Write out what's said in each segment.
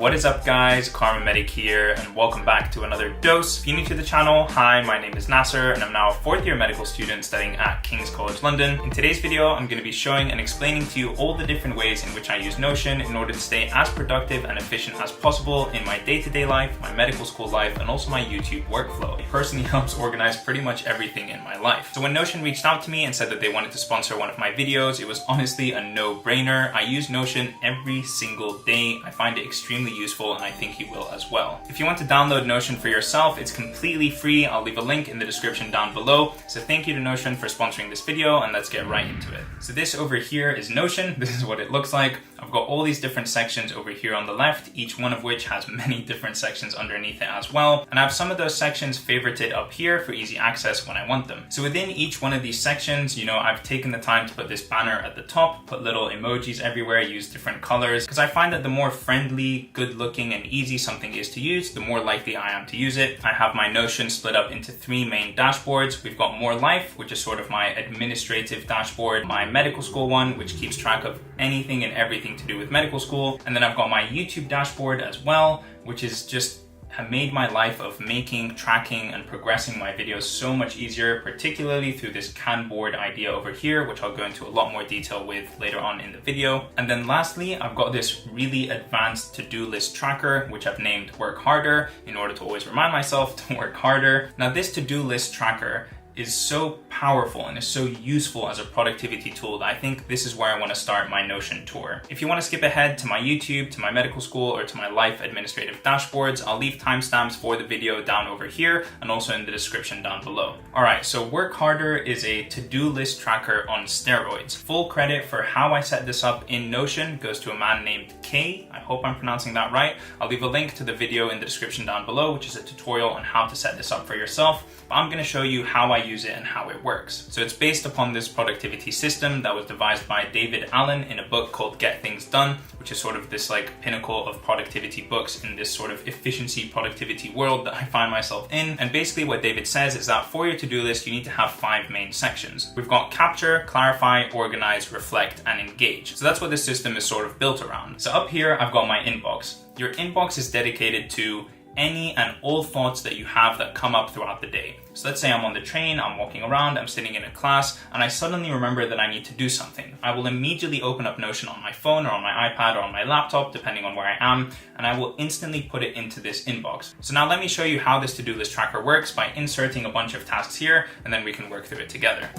What is up guys, Karma Medic here and welcome back to another dose. If you're new to the channel, hi, my name is Nasser and I'm now a 4th year medical student studying at King's College London. In today's video, I'm going to be showing and explaining to you all the different ways in which I use Notion in order to stay as productive and efficient as possible in my day-to-day life, my medical school life, and also my YouTube workflow. It personally helps organize pretty much everything in my life. So when Notion reached out to me and said that they wanted to sponsor one of my videos, it was honestly a no-brainer. I use Notion every single day. I find it extremely useful and I think you will as well. If you want to download Notion for yourself, it's completely free. I'll leave a link in the description down below. So thank you to Notion for sponsoring this video and let's get right into it. So this over here is Notion. This is what it looks like. I've got all these different sections over here on the left, each one of which has many different sections underneath it as well. And I have some of those sections favorited up here for easy access when I want them. So within each one of these sections, I've taken the time to put this banner at the top, put little emojis everywhere, use different colors, because I find that the more friendly, good looking and easy something is to use, the more likely I am to use it. I have my Notion split up into 3 main dashboards. We've got More Life, which is sort of my administrative dashboard, my medical school one, which keeps track of anything and everything to do with medical school. And then I've got my YouTube dashboard as well, which is just have made my life of making, tracking, and progressing my videos so much easier, particularly through this Kanban idea over here, which I'll go into a lot more detail with later on in the video. And then lastly, I've got this really advanced to-do list tracker, which I've named Work Harder in order to always remind myself to work harder. Now this to-do list tracker is so powerful and is so useful as a productivity tool that I think this is where I want to start my Notion tour. If you want to skip ahead to my YouTube, to my medical school, or to my life administrative dashboards, I'll leave timestamps for the video down over here and also in the description down below. Alright, so Work Harder is a to-do list tracker on steroids. Full credit for how I set this up in Notion goes to a man named Kay. I hope I'm pronouncing that right. I'll leave a link to the video in the description down below, which is a tutorial on how to set this up for yourself. But I'm going to show you how I use it and how it works. So it's based upon this productivity system that was devised by David Allen in a book called Get Things Done, which is sort of this pinnacle of productivity books in this sort of efficiency productivity world that I find myself in. And basically what David says is that for your to-do list, you need to have 5 main sections. We've got capture, clarify, organize, reflect, and engage. So that's what this system is sort of built around. So up here, I've got my inbox. Your inbox is dedicated to any and all thoughts that you have that come up throughout the day. So let's say I'm on the train, I'm walking around, I'm sitting in a class, and I suddenly remember that I need to do something. I will immediately open up Notion on my phone or on my iPad or on my laptop, depending on where I am, and I will instantly put it into this inbox. So now let me show you how this to-do list tracker works by inserting a bunch of tasks here, and then we can work through it together.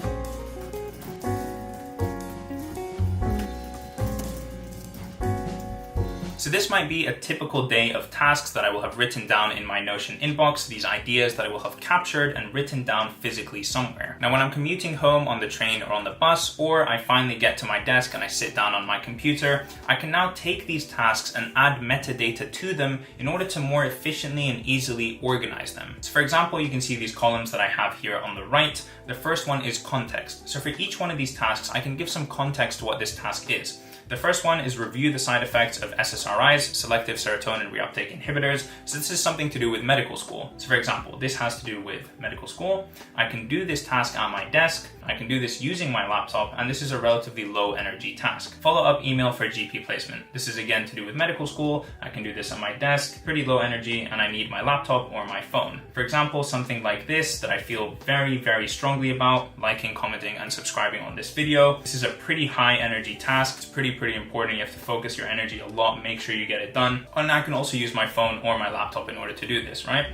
So this might be a typical day of tasks that I will have written down in my Notion inbox, these ideas that I will have captured and written down physically somewhere. Now when I'm commuting home on the train or on the bus, or I finally get to my desk and I sit down on my computer, I can now take these tasks and add metadata to them in order to more efficiently and easily organize them. So for example, you can see these columns that I have here on the right. The first one is context. So for each one of these tasks, I can give some context to what this task is. The first one is review the side effects of SSRIs, selective serotonin reuptake inhibitors. So this is something to do with medical school. So for example, this has to do with medical school. I can do this task at my desk. I can do this using my laptop, and this is a relatively low energy task. Follow-up email for GP placement. This is again to do with medical school. I can do this at my desk, pretty low energy, and I need my laptop or my phone. For example, something like this that I feel very, very strongly about, liking, commenting, and subscribing on this video. This is a pretty high energy task. It's pretty important. You have to focus your energy a lot, make sure you get it done. And I can also use my phone or my laptop in order to do this, right?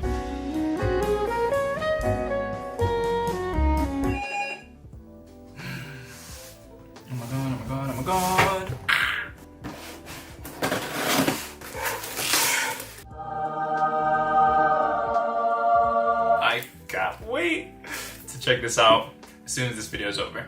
Oh my god. I can't wait to check this out as soon as this video is over.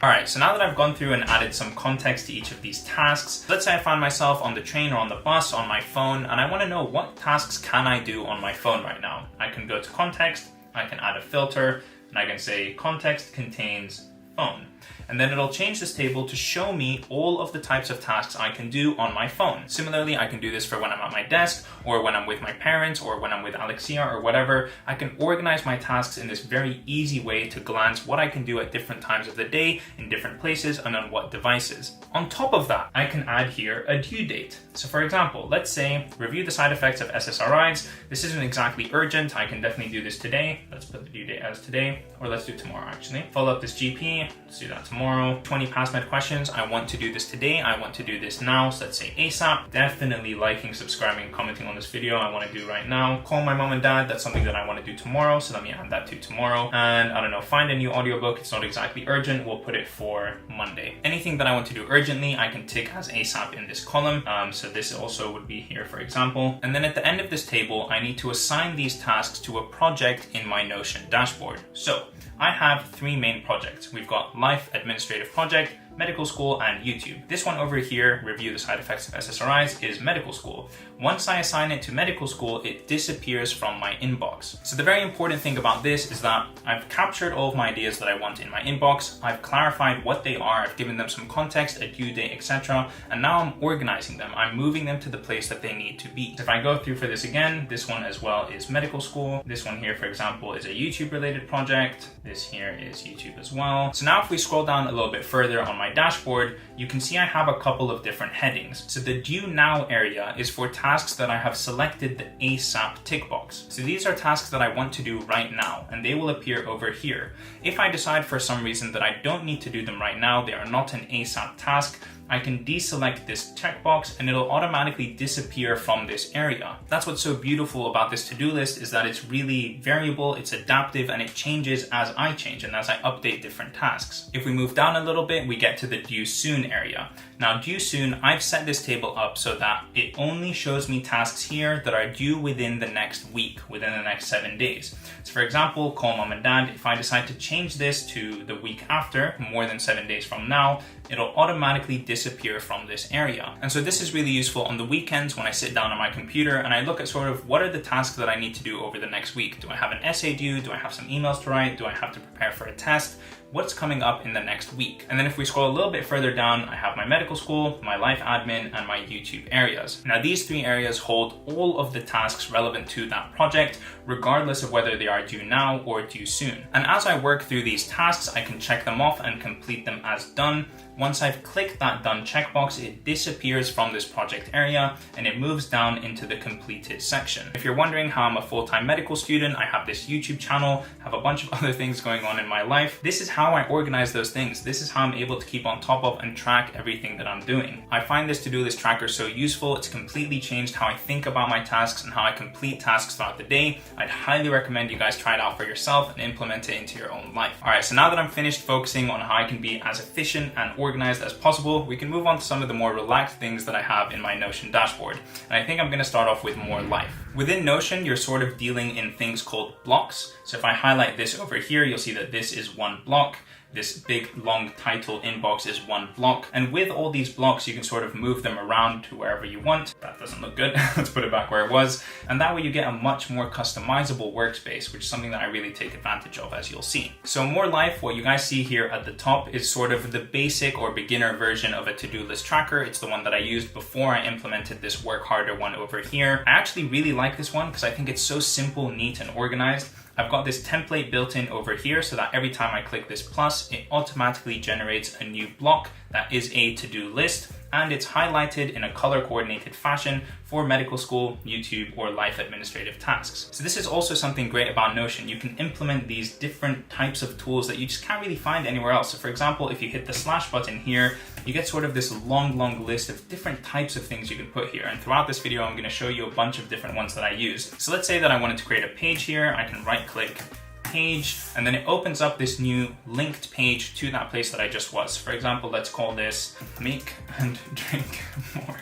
Alright, so now that I've gone through and added some context to each of these tasks, let's say I find myself on the train or on the bus on my phone and I want to know what tasks can I do on my phone right now. I can go to context, I can add a filter, and I can say context contains phone. And then it'll change this table to show me all of the types of tasks I can do on my phone. Similarly, I can do this for when I'm at my desk, or when I'm with my parents, or when I'm with Alexia, or whatever. I can organize my tasks in this very easy way to glance what I can do at different times of the day, in different places, and on what devices. On top of that, I can add here a due date. So for example, let's say, review the side effects of SSRIs. This isn't exactly urgent. I can definitely do this today. Let's put the due date as today, or let's do tomorrow actually. Follow up this GP, let's do that tomorrow. 20 past med questions, I want to do this today. I want to do this now, so let's say ASAP. Definitely liking, subscribing, commenting on this video, I want to do right now. Call my mom and dad, that's something that I want to do tomorrow, so let me add that to tomorrow. And I don't know, find a new audiobook, it's not exactly urgent, we'll put it for Monday. Anything that I want to do urgently, I can tick as ASAP in this column. So this also would be here, for example. And then at the end of this table, I need to assign these tasks to a project in my Notion dashboard. So I have 3 main projects. We've got Life Administrative Project, Medical School, and YouTube. This one over here, Review the Side Effects of SSRIs, is Medical School. Once I assign it to Medical School, it disappears from my inbox. So the very important thing about this is that I've captured all of my ideas that I want in my inbox, I've clarified what they are, I've given them some context, a due date, etc. And now I'm organizing them. I'm moving them to the place that they need to be. So if I go through for this again, this one as well is Medical School. This one here, for example, is a YouTube related project. This here is YouTube as well. So now if we scroll down a little bit further on my dashboard, you can see I have a couple of different headings. So the due now area is for tasks that I have selected the ASAP tick box. So these are tasks that I want to do right now, and they will appear over here. If I decide for some reason that I don't need to do them right now, they are not an ASAP task, I can deselect this checkbox and it'll automatically disappear from this area. That's what's so beautiful about this to-do list, is that it's really variable, it's adaptive, and it changes as I change and as I update different tasks. If we move down a little bit, we get to the due soon area. Now due soon, I've set this table up so that it only shows me tasks here that are due within the next week, within the next 7 days. So for example, call mom and dad, if I decide to change this to the week after, more than 7 days from now, it'll automatically disappear from this area. And so this is really useful on the weekends when I sit down on my computer and I look at sort of what are the tasks that I need to do over the next week. Do I have an essay due? Do I have some emails to write? Do I have to prepare for a test? What's coming up in the next week? And then if we scroll a little bit further down, I have my medical school, my life admin, and my YouTube areas. Now these 3 areas hold all of the tasks relevant to that project, regardless of whether they are due now or due soon. And as I work through these tasks, I can check them off and complete them as done. Once I've clicked that done checkbox, it disappears from this project area and it moves down into the completed section. If you're wondering how I'm a full-time medical student, I have this YouTube channel, have a bunch of other things going on in my life. This is how I organize those things. This is how I'm able to keep on top of and track everything that I'm doing. I find this to-do list tracker so useful. It's completely changed how I think about my tasks and how I complete tasks throughout the day. I'd highly recommend you guys try it out for yourself and implement it into your own life. All right, so now that I'm finished focusing on how I can be as efficient and organized as possible, we can move on to some of the more relaxed things that I have in my Notion dashboard. And I think I'm going to start off with more life. Within Notion, you're sort of dealing in things called blocks. So if I highlight this over here, you'll see that this is one block. This big long title inbox is one block. And with all these blocks, you can sort of move them around to wherever you want. That doesn't look good. Let's put it back where it was. And that way you get a much more customizable workspace, which is something that I really take advantage of, as you'll see. So more life, what you guys see here at the top is sort of the basic or beginner version of a to-do list tracker. It's the one that I used before I implemented this work harder one over here. I actually really like this one because I think it's so simple, neat, and organized. I've got this template built in over here so that every time I click this plus, it automatically generates a new block that is a to-do list, and it's highlighted in a color coordinated fashion for medical school, YouTube, or life administrative tasks. So this is also something great about Notion. You can implement these different types of tools that you just can't really find anywhere else. So for example, if you hit the slash button here, you get sort of this long list of different types of things you can put here. And throughout this video, I'm going to show you a bunch of different ones that I use. So let's say that I wanted to create a page here. I can right click page, and then it opens up this new linked page to that place that I just was. For example, let's call this make and drink more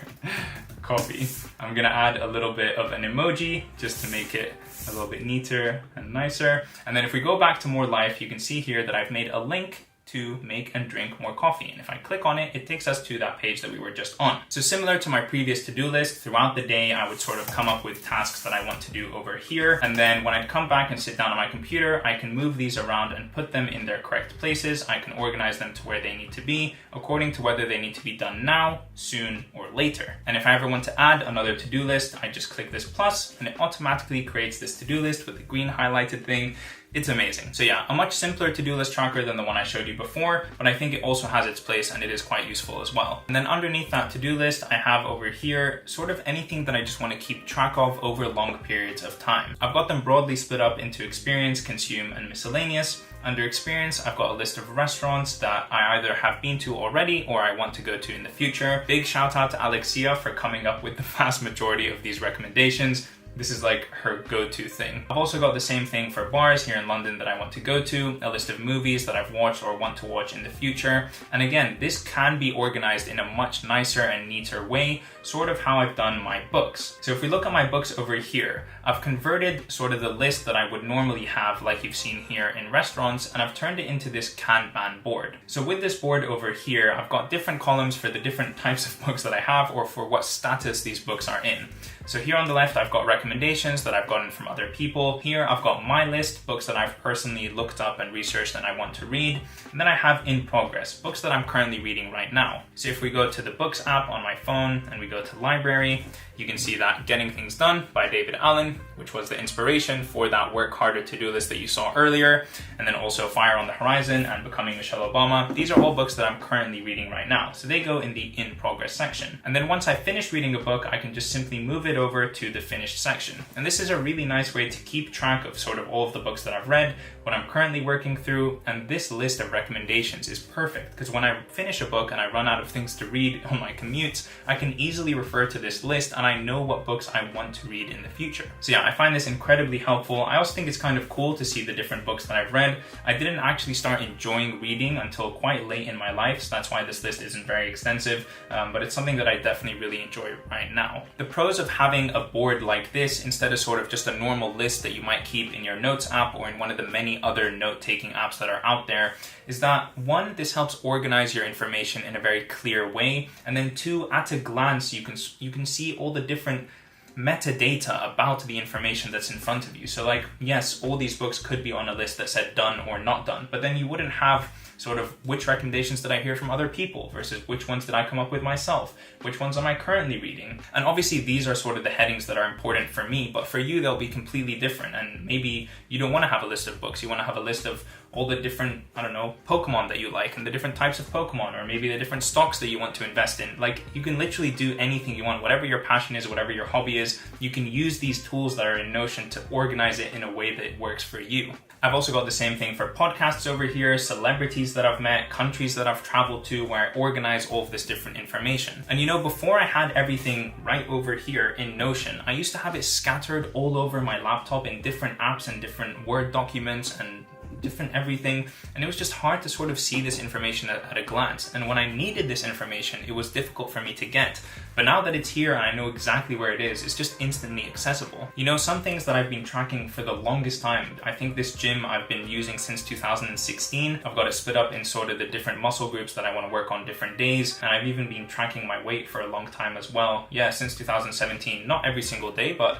coffee. I'm gonna add a little bit of an emoji just to make it a little bit neater and nicer. And then if we go back to more life, you can see here that I've made a link to make and drink more coffee. And if I click on it, it takes us to that page that we were just on. So similar to my previous to-do list, throughout the day, I would sort of come up with tasks that I want to do over here. And then when I'd come back and sit down on my computer, I can move these around and put them in their correct places. I can organize them to where they need to be according to whether they need to be done now, soon, or later. And if I ever want to add another to-do list, I just click this plus and it automatically creates this to-do list with the green highlighted thing. It's amazing. So yeah, a much simpler to-do list tracker than the one I showed you before, but I think it also has its place and it is quite useful as well. And then underneath that to-do list, I have over here sort of anything that I just want to keep track of over long periods of time. I've got them broadly split up into experience, consume, and miscellaneous. Under experience, I've got a list of restaurants that I either have been to already or I want to go to in the future. Big shout out to Alexia for coming up with the vast majority of these recommendations. This is like her go-to thing. I've also got the same thing for bars here in London that I want to go to, a list of movies that I've watched or want to watch in the future. And again, this can be organized in a much nicer and neater way, sort of how I've done my books. So if we look at my books over here, I've converted sort of the list that I would normally have, like you've seen here in restaurants, and I've turned it into this Kanban board. So with this board over here, I've got different columns for the different types of books that I have or for what status these books are in. So here on the left, I've got recommendations that I've gotten from other people. Here, I've got my list, books that I've personally looked up and researched and I want to read. And then I have in progress, books that I'm currently reading right now. So if we go to the Books app on my phone and we go to Library, you can see that Getting Things Done by David Allen, which was the inspiration for that Work Harder to-do list that you saw earlier, and then also Fire on the Horizon and Becoming Michelle Obama. These are all books that I'm currently reading right now. So they go in the in progress section. And then once I finish reading a book, I can just simply move it over to the finished section. And this is a really nice way to keep track of sort of all of the books that I've read, what I'm currently working through, and this list of recommendations is perfect because when I finish a book and I run out of things to read on my commutes, I can easily refer to this list and I know what books I want to read in the future. So yeah, I find this incredibly helpful. I also think it's kind of cool to see the different books that I've read. I didn't actually start enjoying reading until quite late in my life, so that's why this list isn't very extensive, but it's something that I definitely really enjoy right now. The pros of having a board like this instead of sort of just a normal list that you might keep in your notes app or in one of the many other note-taking apps that are out there is that one, this helps organize your information in a very clear way, and then two, at a glance, you can see all the different metadata about the information that's in front of you. So like, yes, all these books could be on a list that said done or not done, but then you wouldn't have sort of which recommendations did I hear from other people versus which ones did I come up with myself, which ones am I currently reading. And obviously these are sort of the headings that are important for me, but for you they'll be completely different. And maybe you don't want to have a list of books, you want to have a list of all the different, I don't know, Pokemon that you like and the different types of Pokemon, or maybe the different stocks that you want to invest in. Like, you can literally do anything you want, whatever your passion is, whatever your hobby is, you can use these tools that are in Notion to organize it in a way that works for you. I've also got the same thing for podcasts over here, celebrities that I've met, countries that I've traveled to, where I organize all of this different information. And you know, before I had everything right over here in Notion, I used to have it scattered all over my laptop in different apps and different Word documents and different everything, and it was just hard to sort of see this information at a glance. And when I needed this information, it was difficult for me to get. But now that it's here and I know exactly where it is, it's just instantly accessible. You know, some things that I've been tracking for the longest time, I think this gym I've been using since 2016. I've got it split up in sort of the different muscle groups that I want to work on different days, and I've even been tracking my weight for a long time as well. Yeah, since 2017, not every single day, but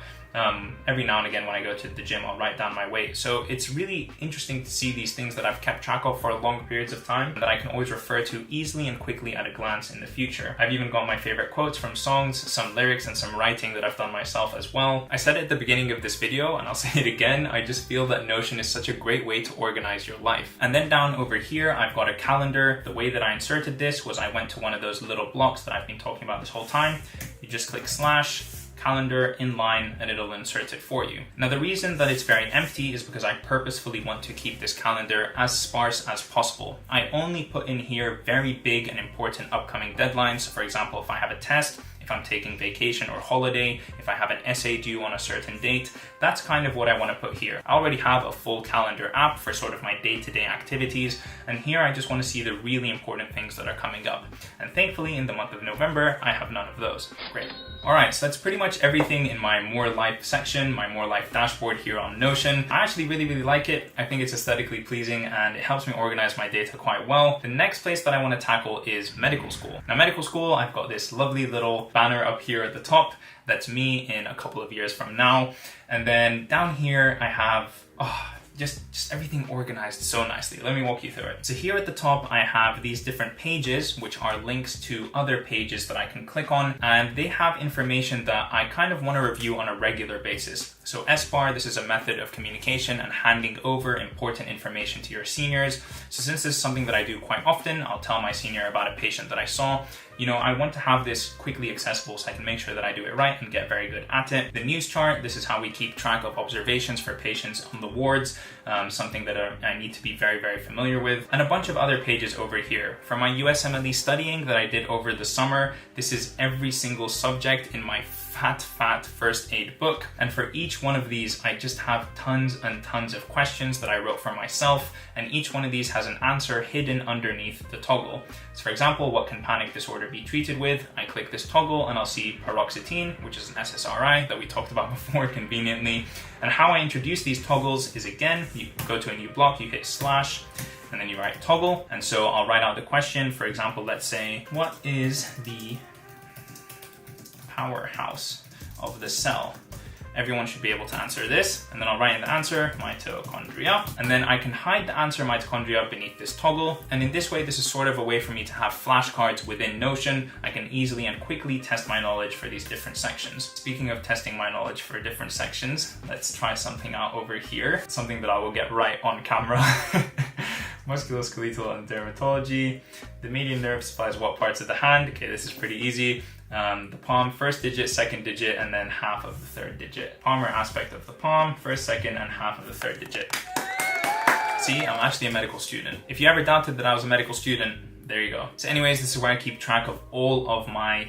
every now and again when I go to the gym, I'll write down my weight. So it's really interesting to see these things that I've kept track of for long periods of time that I can always refer to easily and quickly at a glance in the future. I've even got my favorite quotes from songs, some lyrics, and some writing that I've done myself as well. I said it at the beginning of this video, and I'll say it again, I just feel that Notion is such a great way to organize your life. And then down over here, I've got a calendar. The way that I inserted this was I went to one of those little blocks that I've been talking about this whole time. You just click / calendar inline and it'll insert it for you. Now the reason that it's very empty is because I purposefully want to keep this calendar as sparse as possible. I only put in here very big and important upcoming deadlines. For example, if I have a test, if I'm taking vacation or holiday, if I have an essay due on a certain date. That's kind of what I want to put here. I already have a full calendar app for sort of my day-to-day activities, and here I just want to see the really important things that are coming up. And thankfully in the month of November, I have none of those. Great. Alright, so that's pretty much everything in my More Life section, my More Life dashboard here on Notion. I actually really like it. I think it's aesthetically pleasing and it helps me organize my data quite well. The next place that I want to tackle is medical school. Now medical school, I've got this lovely little banner up here at the top. That's me in a couple of years from now. And then down here I have, just everything organized so nicely. Let me walk you through it. So here at the top, I have these different pages, which are links to other pages that I can click on, and they have information that I kind of want to review on a regular basis. So SBAR, this is a method of communication and handing over important information to your seniors. So since this is something that I do quite often, I'll tell my senior about a patient that I saw. You know, I want to have this quickly accessible so I can make sure that I do it right and get very good at it. The news chart, this is how we keep track of observations for patients on the wards, something that I need to be very familiar with. And a bunch of other pages over here. For my USMLE studying that I did over the summer, this is every single subject in my fat first aid book, and for each one of these I just have tons and tons of questions that I wrote for myself, and each one of these has an answer hidden underneath the toggle. So for example, what can panic disorder be treated with? I click this toggle and I'll see paroxetine, which is an SSRI that we talked about before conveniently. And how I introduce these toggles is, again, you go to a new block, you hit slash, and then you write toggle. And so I'll write out the question. For example, let's say, what is the powerhouse of the cell? Everyone should be able to answer this, and then I'll write in the answer mitochondria, and then I can hide the answer mitochondria beneath this toggle. And in this way, this is sort of a way for me to have flashcards within Notion. I can easily and quickly test my knowledge for these different sections. Speaking of testing my knowledge for different sections, let's try something out over here, something that I will get right on camera. Musculoskeletal and dermatology. The median nerve supplies what parts of the hand? Okay, this is pretty easy. The palm, first digit, second digit, and then half of the third digit. Palmar aspect of the palm, first, second, and half of the third digit. See, I'm actually a medical student. If you ever doubted that I was a medical student, there you go. So anyways, this is where I keep track of all of my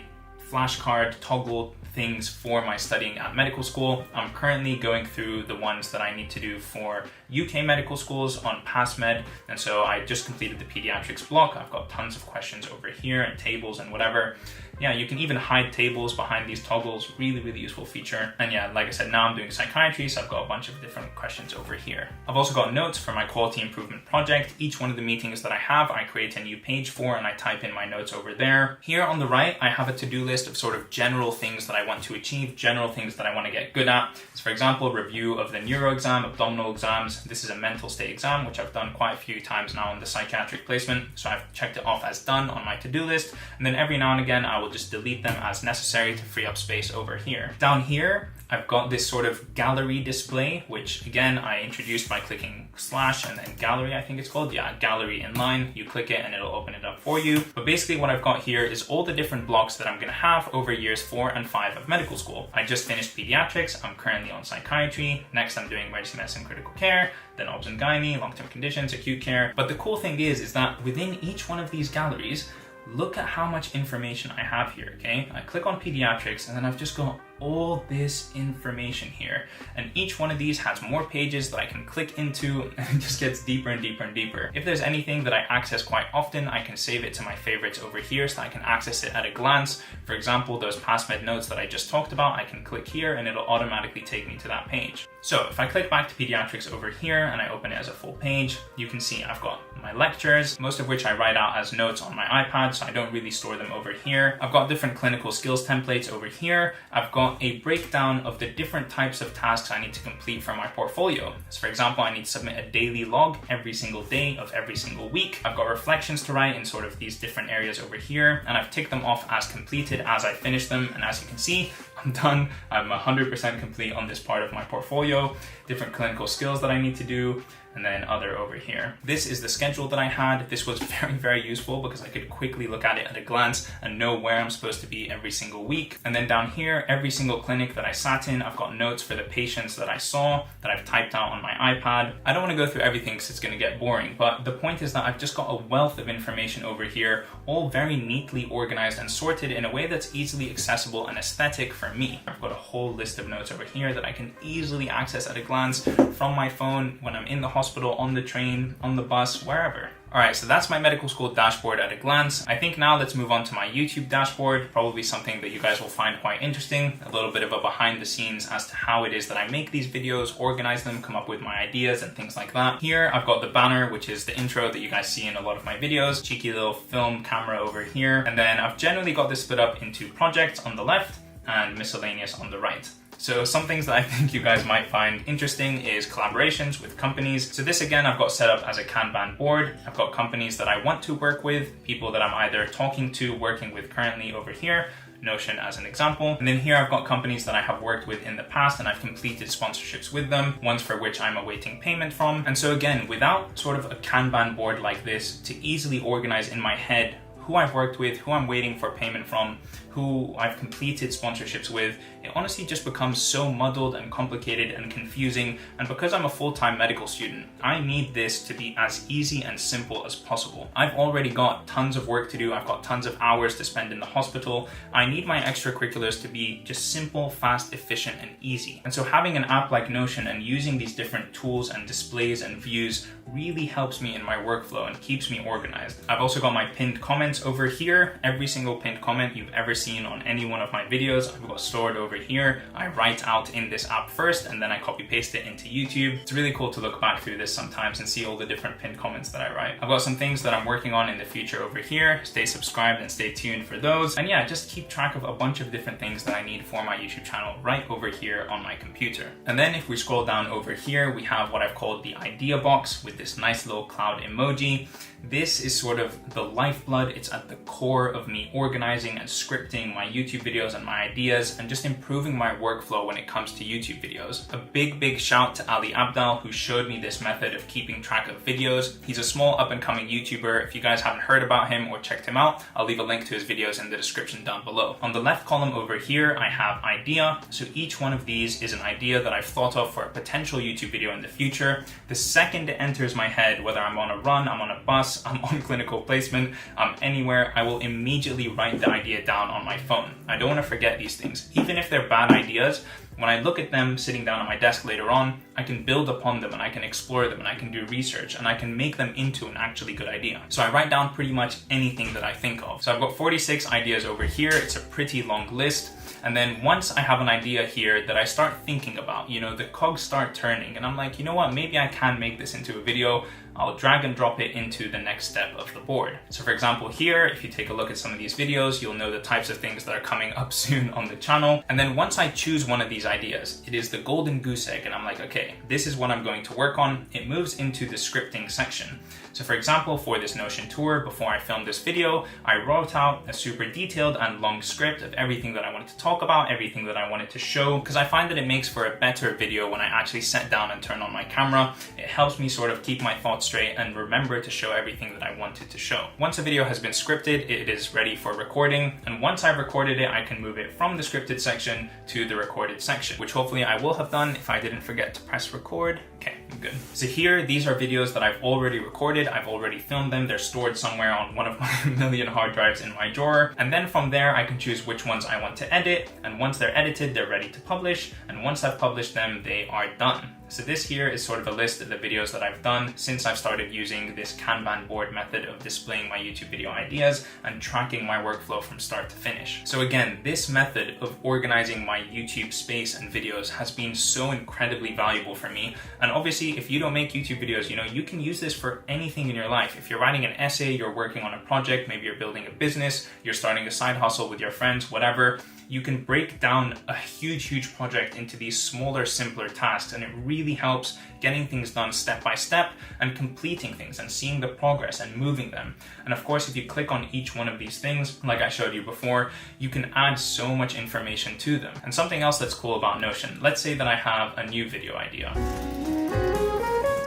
flashcard toggle things for my studying at medical school. I'm currently going through the ones that I need to do for UK medical schools on PassMed, and so I just completed the pediatrics block. I've got tons of questions over here and tables and whatever. Yeah, you can even hide tables behind these toggles. Really useful feature. And yeah, like I said, now I'm doing psychiatry, so I've got a bunch of different questions over here. I've also got notes for my quality improvement project. Each one of the meetings that I have, I create a new page for, and I type in my notes over there. Here on the right, I have a to-do list of sort of general things that I want to achieve, general things that I want to get good at. So for example, review of the neuro exam, abdominal exams. This is a mental state exam, which I've done quite a few times now in the psychiatric placement. So I've checked it off as done on my to-do list. And then every now and again, I will just delete them as necessary to free up space over here. Down here, I've got this sort of gallery display, which again, I introduced by clicking slash and then gallery, I think it's called. Yeah, gallery inline. You click it and it'll open it up for you. But basically what I've got here is all the different blocks that I'm gonna have over years 4 and 5 of medical school. I just finished pediatrics. I'm currently on psychiatry. Next, I'm doing emergency medicine, critical care, then obs and gynae, long-term conditions, acute care. But the cool thing is that within each one of these galleries, look at how much information I have here, okay? I click on pediatrics and then I've just got all this information here. And each one of these has more pages that I can click into, and it just gets deeper and deeper and deeper. If there's anything that I access quite often, I can save it to my favorites over here so I can access it at a glance. For example, those PassMed notes that I just talked about, I can click here and it'll automatically take me to that page. So if I click back to pediatrics over here and I open it as a full page, you can see I've got my lectures, most of which I write out as notes on my iPad, so I don't really store them over here. I've got different clinical skills templates over here. I've got a breakdown of the different types of tasks I need to complete for my portfolio. So for example, I need to submit a daily log every single day of every single week. I've got reflections to write in sort of these different areas over here, and I've ticked them off as completed as I finish them. And as you can see, I'm done. I'm 100% complete on this part of my portfolio. Different clinical skills that I need to do. and then other over here. This is the schedule that I had. This was very useful because I could quickly look at it at a glance and know where I'm supposed to be every single week. And then down here, every single clinic that I sat in, I've got notes for the patients that I saw that I've typed out on my iPad. I don't want to go through everything because it's going to get boring, but the point is that I've just got a wealth of information over here, all very neatly organized and sorted in a way that's easily accessible and aesthetic for me. I've got a whole list of notes over here that I can easily access at a glance from my phone when I'm in the hospital, on the train, on the bus, wherever. Alright, so that's my medical school dashboard at a glance. I think now let's move on to my YouTube dashboard, probably something that you guys will find quite interesting, a little bit of a behind the scenes as to how it is that I make these videos, organize them, come up with my ideas and things like that. Here I've got the banner, which is the intro that you guys see in a lot of my videos, cheeky little film camera over here, and then I've generally got this split up into projects on the left and miscellaneous on the right. So some things that I think you guys might find interesting is collaborations with companies. So this again, I've got set up as a Kanban board. I've got companies that I want to work with, people that I'm either talking to, working with currently over here, Notion as an example. And then here I've got companies that I have worked with in the past and I've completed sponsorships with them, ones for which I'm awaiting payment from. And so again, without sort of a Kanban board like this to easily organize in my head who I've worked with, who I'm waiting for payment from, who I've completed sponsorships with, it honestly just becomes so muddled and complicated and confusing. And because I'm a full-time medical student, I need this to be as easy and simple as possible. I've already got tons of work to do. I've got tons of hours to spend in the hospital. I need my extracurriculars to be just simple, fast, efficient, and easy. And so having an app like Notion and using these different tools and displays and views really helps me in my workflow and keeps me organized. I've also got my pinned comments over here. Every single pinned comment you've ever seen on any one of my videos, I've got stored over here. I write out in this app first and then I copy paste it into YouTube. It's really cool to look back through this sometimes and see all the different pinned comments that I write. I've got some things that I'm working on in the future over here. Stay subscribed and stay tuned for those. And yeah, just keep track of a bunch of different things that I need for my YouTube channel right over here on my computer. And then if we scroll down over here, we have what I've called the idea box with this nice little cloud emoji. This is sort of the lifeblood. It's at the core of me organizing and scripting my YouTube videos and my ideas and just improving my workflow when it comes to YouTube videos. A big shout to Ali Abdal, who showed me this method of keeping track of videos. He's a small up and coming YouTuber. If you guys haven't heard about him or checked him out, I'll leave a link to his videos in the description down below. On the left column over here, I have idea. So each one of these is an idea that I've thought of for a potential YouTube video in the future. The second it enters my head, whether I'm on a run, I'm on a bus, I'm on clinical placement, I'm anywhere, I will immediately write the idea down on my phone. I don't want to forget these things. Even if they're bad ideas, when I look at them sitting down at my desk later on, I can build upon them and I can explore them and I can do research and I can make them into an actually good idea. So I write down pretty much anything that I think of. So I've got 46 ideas over here. It's a pretty long list. And then once I have an idea here that I start thinking about, the cogs start turning and I'm like, you know what, maybe I can make this into a video. I'll drag and drop it into the next step of the board. So for example here, if you take a look at some of these videos, you'll know the types of things that are coming up soon on the channel. And then once I choose one of these ideas, it is the golden goose egg and I'm like, okay, this is what I'm going to work on. It moves into the scripting section. So for example, for this Notion tour, before I filmed this video, I wrote out a super detailed and long script of everything that I wanted to talk about, everything that I wanted to show, because I find that it makes for a better video when I actually sit down and turn on my camera. It helps me sort of keep my thoughts straight and remember to show everything that I wanted to show. Once a video has been scripted, it is ready for recording. And once I've recorded it, I can move it from the scripted section to the recorded section, which hopefully I will have done if I didn't forget to press record. Okay, I'm good. So here, these are videos that I've already recorded. I've already filmed them. They're stored somewhere on one of my million hard drives in my drawer. And then from there, I can choose which ones I want to edit. And once they're edited, they're ready to publish. And once I've published them, they are done. So this here is sort of a list of the videos that I've done since I've started using this Kanban board method of displaying my YouTube video ideas and tracking my workflow from start to finish. So again, this method of organizing my YouTube space and videos has been so incredibly valuable for me. And obviously, if you don't make YouTube videos, you can use this for anything in your life. If you're writing an essay, you're working on a project, maybe you're building a business, you're starting a side hustle with your friends, whatever, you can break down a huge project into these smaller, simpler tasks, and it really helps getting things done step by step and completing things and seeing the progress and moving them. And of course, if you click on each one of these things, like I showed you before, you can add so much information to them. And something else that's cool about Notion, let's say that I have a new video idea.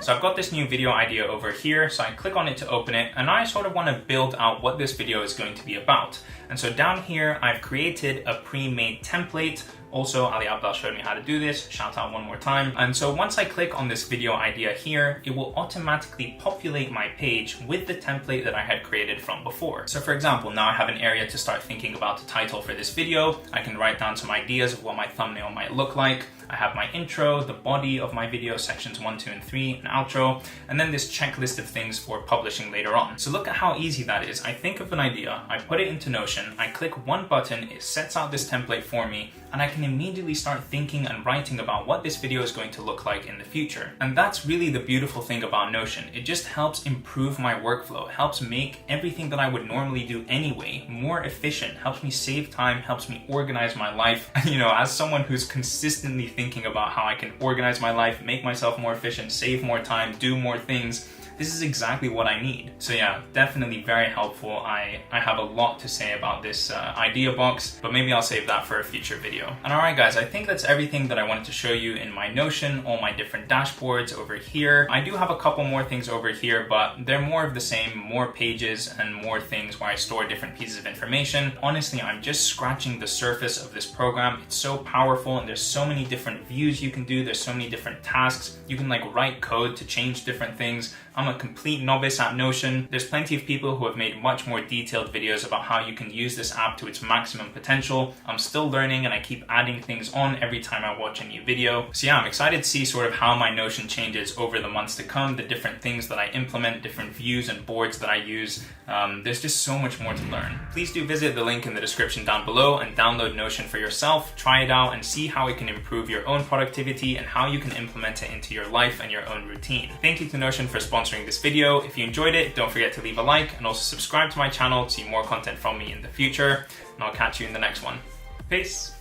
So I've got this new video idea over here, so I click on it to open it, and I sort of want to build out what this video is going to be about. And so down here, I've created a pre-made template. Also, Ali Abdal showed me how to do this. Shout out one more time. And so once I click on this video idea here, it will automatically populate my page with the template that I had created from before. So for example, now I have an area to start thinking about the title for this video. I can write down some ideas of what my thumbnail might look like. I have my intro, the body of my video, sections 1, 2, and 3, an outro, and then this checklist of things for publishing later on. So look at how easy that is. I think of an idea, I put it into Notion, I click one button, it sets out this template for me, and I can immediately start thinking and writing about what this video is going to look like in the future. And that's really the beautiful thing about Notion. It just helps improve my workflow, helps make everything that I would normally do anyway more efficient, helps me save time, helps me organize my life. You know, as someone who's consistently thinking about how I can organize my life, make myself more efficient, save more time, do more things, this is exactly what I need. So yeah, definitely very helpful. I have a lot to say about this idea box, but maybe I'll save that for a future video. And alright guys, I think that's everything that I wanted to show you in my Notion, all my different dashboards over here. I do have a couple more things over here, but they're more of the same, more pages and more things where I store different pieces of information. Honestly, I'm just scratching the surface of this program. It's so powerful and there's so many different views you can do. There's so many different tasks. You can like write code to change different things. I'm a complete novice at Notion. There's plenty of people who have made much more detailed videos about how you can use this app to its maximum potential. I'm still learning and I keep adding things on every time I watch a new video. So yeah, I'm excited to see sort of how my Notion changes over the months to come, the different things that I implement, different views and boards that I use. There's just so much more to learn. Please do visit the link in the description down below and download Notion for yourself, try it out and see how it can improve your own productivity and how you can implement it into your life and your own routine. Thank you to Notion for sponsoring this video. If you enjoyed it, don't forget to leave a like and also subscribe to my channel to see more content from me in the future. And I'll catch you in the next one. Peace.